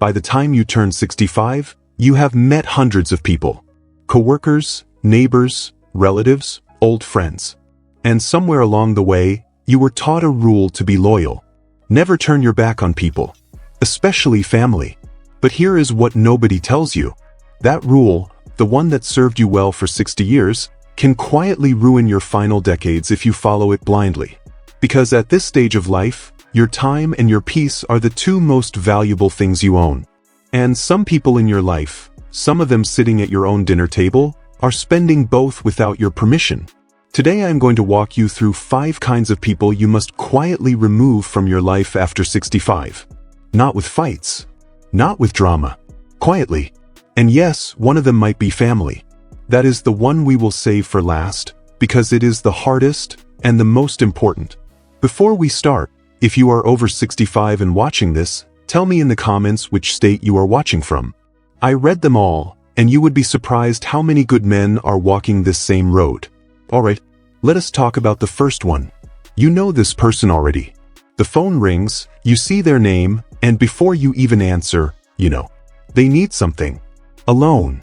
by the time you turn 65, you have met hundreds of people. Coworkers, neighbors, relatives, old friends. And somewhere along the way, you were taught a rule to be loyal. Never turn your back on people, especially family. But here is what nobody tells you. That rule, the one that served you well for 60 years, can quietly ruin your final decades if you follow it blindly. Because at this stage of life, your time and your peace are the two most valuable things you own. And some people in your life, some of them sitting at your own dinner table, are spending both without your permission. Today I'm going to walk you through 5 kinds of people you must quietly remove from your life after 65. Not with fights. Not with drama. Quietly. And yes, one of them might be family. That is the one we will save for last, because it is the hardest and the most important. Before we start, if you are over 65 and watching this, tell me in the comments which state you are watching from. I read them all, and you would be surprised how many good men are walking this same road. Alright, let us talk about the first one. You know this person already. The phone rings, you see their name, and before you even answer, you know. They need something. A loan.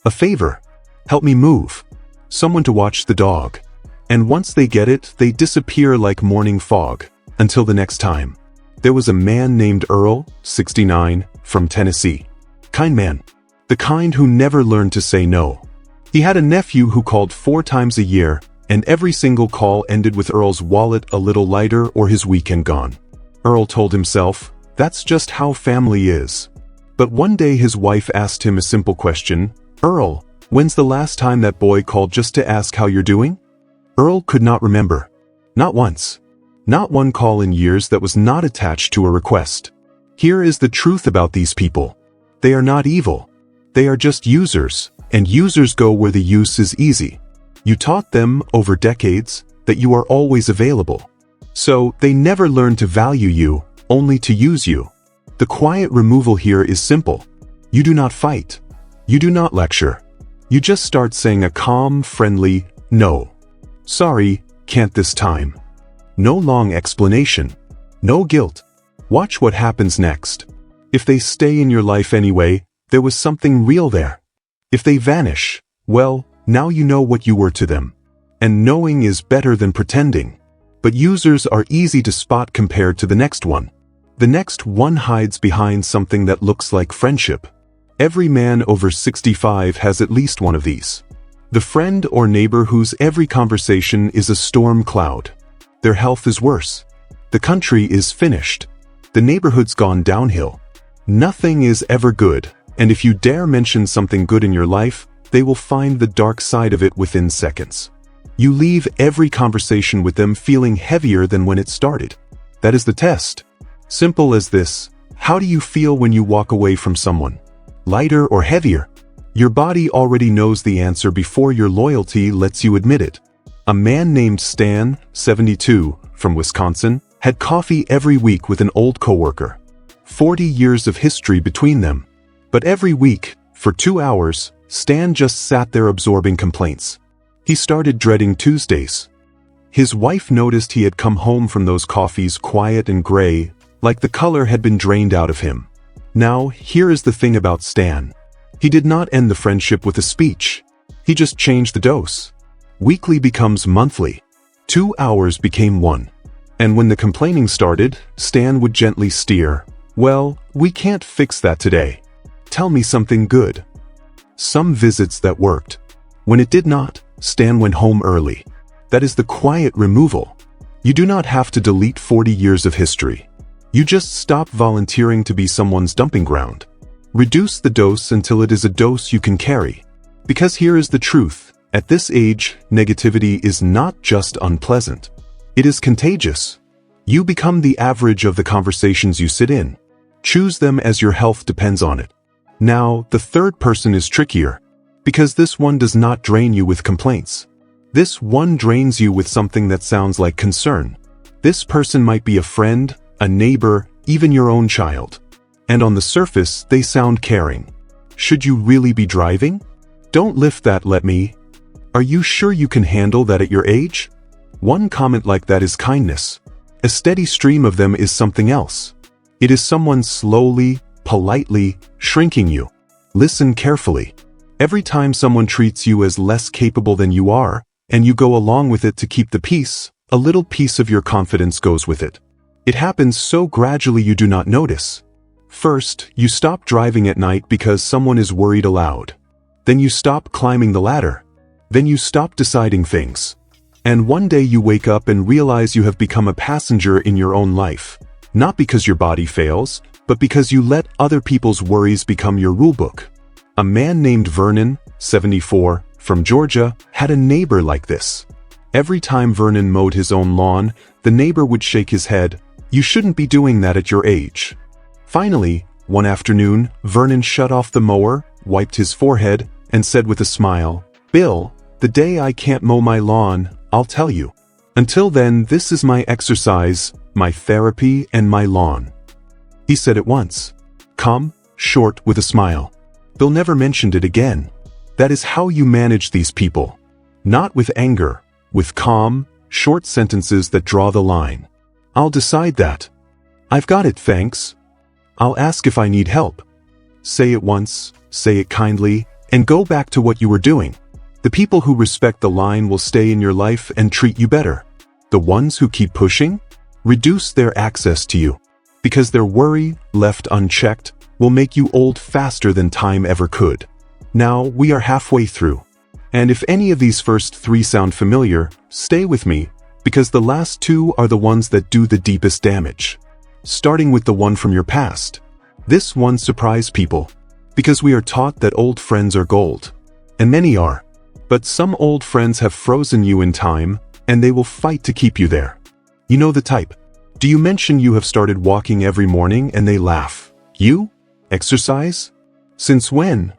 A favor. Help me move. Someone to watch the dog. And once they get it, they disappear like morning fog, until the next time. There was a man named Earl, 69, from Tennessee. Kind man. The kind who never learned to say no. He had a nephew who called 4 times a year, and every single call ended with Earl's wallet a little lighter or his weekend gone. Earl told himself, that's just how family is. But one day his wife asked him a simple question, Earl, when's the last time that boy called just to ask how you're doing? Earl could not remember. Not once. Not one call in years that was not attached to a request. Here is the truth about these people. They are not evil. They are just users, and users go where the use is easy. You taught them, over decades, that you are always available. So, they never learn to value you, only to use you. The quiet removal here is simple. You do not fight. You do not lecture. You just start saying a calm, friendly, no. Sorry, can't this time. No long explanation. No guilt. Watch what happens next. If they stay in your life anyway, there was something real there. If they vanish, well, now you know what you were to them. And knowing is better than pretending. But users are easy to spot compared to the next one. The next one hides behind something that looks like friendship. Every man over 65 has at least one of these. The friend or neighbor whose every conversation is a storm cloud. Their health is worse. The country is finished. The neighborhood's gone downhill. Nothing is ever good, and if you dare mention something good in your life, they will find the dark side of it within seconds. You leave every conversation with them feeling heavier than when it started. That is the test. Simple as this. How do you feel when you walk away from someone? Lighter or heavier? Your body already knows the answer before your loyalty lets you admit it. A man named Stan, 72, from Wisconsin, had coffee every week with an old coworker. 40 years of history between them. But every week, for 2 hours, Stan just sat there absorbing complaints. He started dreading Tuesdays. His wife noticed he had come home from those coffees quiet and gray, like the color had been drained out of him. Now, here is the thing about Stan. He did not end the friendship with a speech. He just changed the dose. Weekly becomes monthly. 2 hours became 1. And when the complaining started, Stan would gently steer, well, we can't fix that today. Tell me something good. Some visits that worked. When it did not, Stan went home early. That is the quiet removal. You do not have to delete 40 years of history. You just stop volunteering to be someone's dumping ground. Reduce the dose until it is a dose you can carry. Because here is the truth. At this age, negativity is not just unpleasant. It is contagious. You become the average of the conversations you sit in. Choose them as your health depends on it. Now, the third person is trickier. Because this one does not drain you with complaints. This one drains you with something that sounds like concern. This person might be a friend, a neighbor, even your own child. And on the surface, they sound caring. Should you really be driving? Don't lift that, let me. Are you sure you can handle that at your age? One comment like that is kindness. A steady stream of them is something else. It is someone slowly, politely, shrinking you. Listen carefully. Every time someone treats you as less capable than you are, and you go along with it to keep the peace, a little piece of your confidence goes with it. It happens so gradually you do not notice. First, you stop driving at night because someone is worried aloud. Then you stop climbing the ladder. Then you stop deciding things. And one day you wake up and realize you have become a passenger in your own life. Not because your body fails, but because you let other people's worries become your rulebook. A man named Vernon, 74, from Georgia, had a neighbor like this. Every time Vernon mowed his own lawn, the neighbor would shake his head. "You shouldn't be doing that at your age." Finally, one afternoon, Vernon shut off the mower, wiped his forehead, and said with a smile, "Bill, the day I can't mow my lawn, I'll tell you. Until then, this is my exercise, my therapy, and my lawn." He said it once. Calm, short, with a smile. Bill never mentioned it again. That is how you manage these people. Not with anger, with calm, short sentences that draw the line. "I'll decide that. I've got it, thanks. I'll ask if I need help." Say it once, say it kindly, and go back to what you were doing. The people who respect the line will stay in your life and treat you better. The ones who keep pushing, reduce their access to you. Because their worry, left unchecked, will make you old faster than time ever could. Now, we are halfway through. And if any of these first three sound familiar, stay with me, because the last two are the ones that do the deepest damage. Starting with the one from your past. This one surprised people, because we are taught that old friends are gold. And many are. But some old friends have frozen you in time, and they will fight to keep you there. You know the type. Do you mention you have started walking every morning and they laugh? You? Exercise? Since when?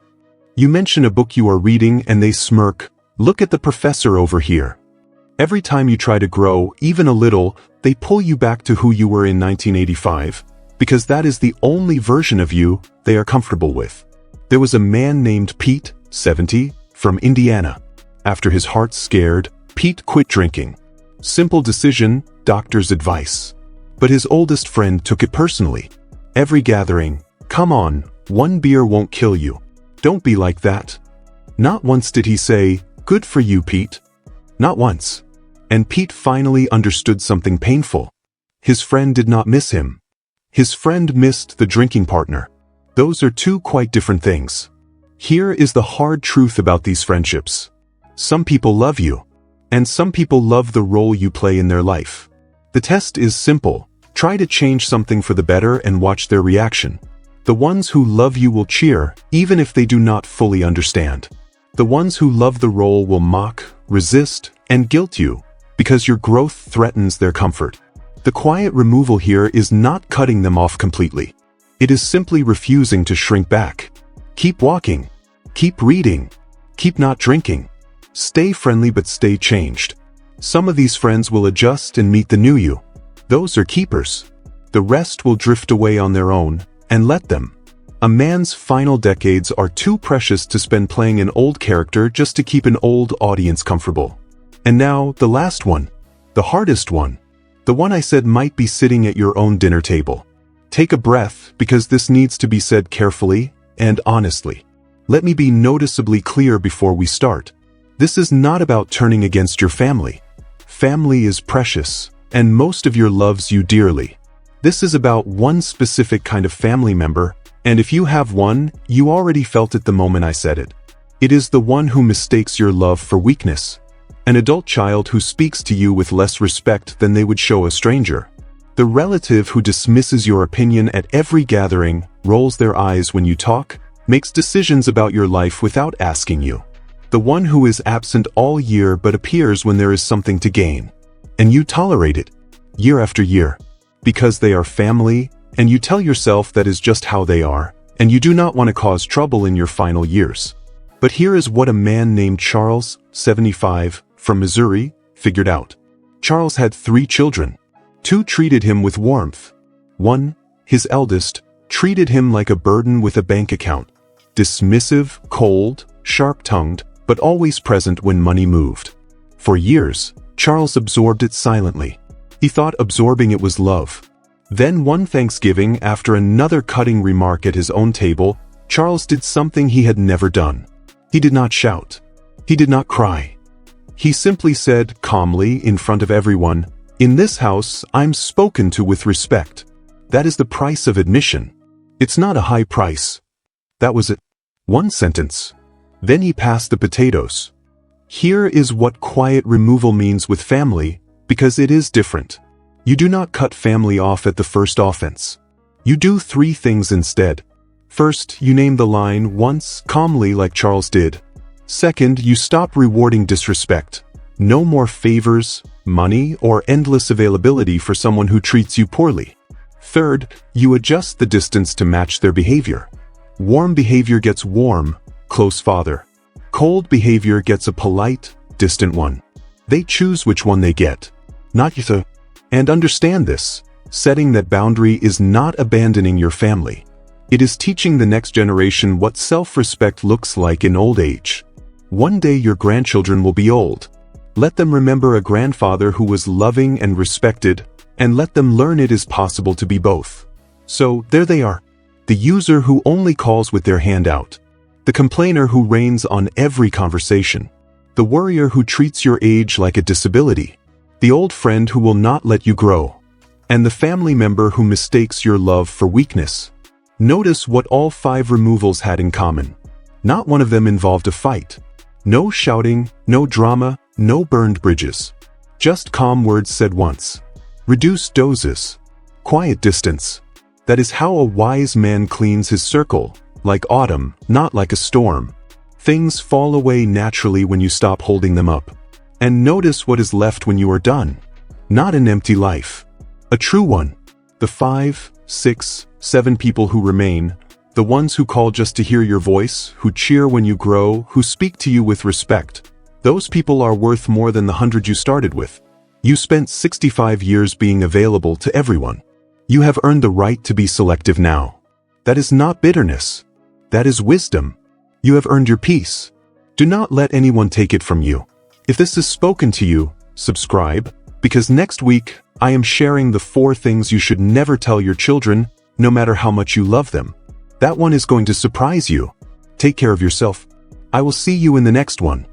You mention a book you are reading and they smirk. Look at the professor over here. Every time you try to grow, even a little, they pull you back to who you were in 1985, because that is the only version of you they are comfortable with. There was a man named Pete, 70, from Indiana. After his heart scared, Pete quit drinking. Simple decision, doctor's advice. But his oldest friend took it personally. Every gathering, "Come on, one beer won't kill you. Don't be like that." Not once did he say, "Good for you, Pete." Not once. And Pete finally understood something painful. His friend did not miss him. His friend missed the drinking partner. Those are two quite different things. Here is the hard truth about these friendships. Some people love you, and some people love the role you play in their life. The test is simple. Try to change something for the better and watch their reaction. The ones who love you will cheer, even if they do not fully understand. The ones who love the role will mock, resist, and guilt you, because your growth threatens their comfort. The quiet removal here is not cutting them off completely. It is simply refusing to shrink back. Keep walking. Keep reading. Keep not drinking. Stay friendly but stay changed. Some of these friends will adjust and meet the new you. Those are keepers. The rest will drift away on their own, and let them. A man's final decades are too precious to spend playing an old character just to keep an old audience comfortable. And now, the last one. The hardest one. The one I said might be sitting at your own dinner table. Take a breath, because this needs to be said carefully and honestly. Let me be noticeably clear before we start. This is not about turning against your family. Family is precious, and most of your loves you dearly. This is about one specific kind of family member, and if you have one, you already felt it the moment I said it. It is the one who mistakes your love for weakness. An adult child who speaks to you with less respect than they would show a stranger. The relative who dismisses your opinion at every gathering, rolls their eyes when you talk, makes decisions about your life without asking you. The one who is absent all year but appears when there is something to gain. And you tolerate it, year after year. Because they are family, and you tell yourself that is just how they are, and you do not want to cause trouble in your final years. But here is what a man named Charles, 75, from Missouri, figured out. Charles had 3 children. 2 treated him with warmth. 1, his eldest, treated him like a burden with a bank account. Dismissive, cold, sharp-tongued, but always present when money moved. For years, Charles absorbed it silently. He thought absorbing it was love. Then one Thanksgiving, after another cutting remark at his own table, Charles did something he had never done. He did not shout. He did not cry. He simply said calmly in front of everyone, "In this house, I'm spoken to with respect." That is the price of admission. It's not a high price. That was it. One sentence. Then he passed the potatoes. Here is what quiet removal means with family, because it is different. You do not cut family off at the first offense. You do three things instead. First, you name the line once, calmly like Charles did. Second, you stop rewarding disrespect. No more favors, money, or endless availability for someone who treats you poorly. Third, you adjust the distance to match their behavior. Warm behavior gets warm, close father. Cold behavior gets a polite, distant one. They choose which one they get, not you. And understand this, setting that boundary is not abandoning your family. It is teaching the next generation what self-respect looks like in old age. One day your grandchildren will be old. Let them remember a grandfather who was loving and respected, and let them learn it is possible to be both. So, there they are. The user who only calls with their hand out. The complainer who reigns on every conversation. The worrier who treats your age like a disability. The old friend who will not let you grow. And the family member who mistakes your love for weakness. Notice what all 5 removals had in common. Not one of them involved a fight. No shouting, no drama, no burned bridges. Just calm words said once. Reduced doses. Quiet distance. That is how a wise man cleans his circle, like autumn, not like a storm. Things fall away naturally when you stop holding them up. And notice what is left when you are done. Not an empty life. A true one. The 5, 6, 7 people who remain, the ones who call just to hear your voice, who cheer when you grow, who speak to you with respect. Those people are worth more than the 100 you started with. You spent 65 years being available to everyone. You have earned the right to be selective now. That is not bitterness. That is wisdom. You have earned your peace. Do not let anyone take it from you. If this has spoken to you, subscribe, because next week, I am sharing the 4 things you should never tell your children, no matter how much you love them. That one is going to surprise you. Take care of yourself. I will see you in the next one.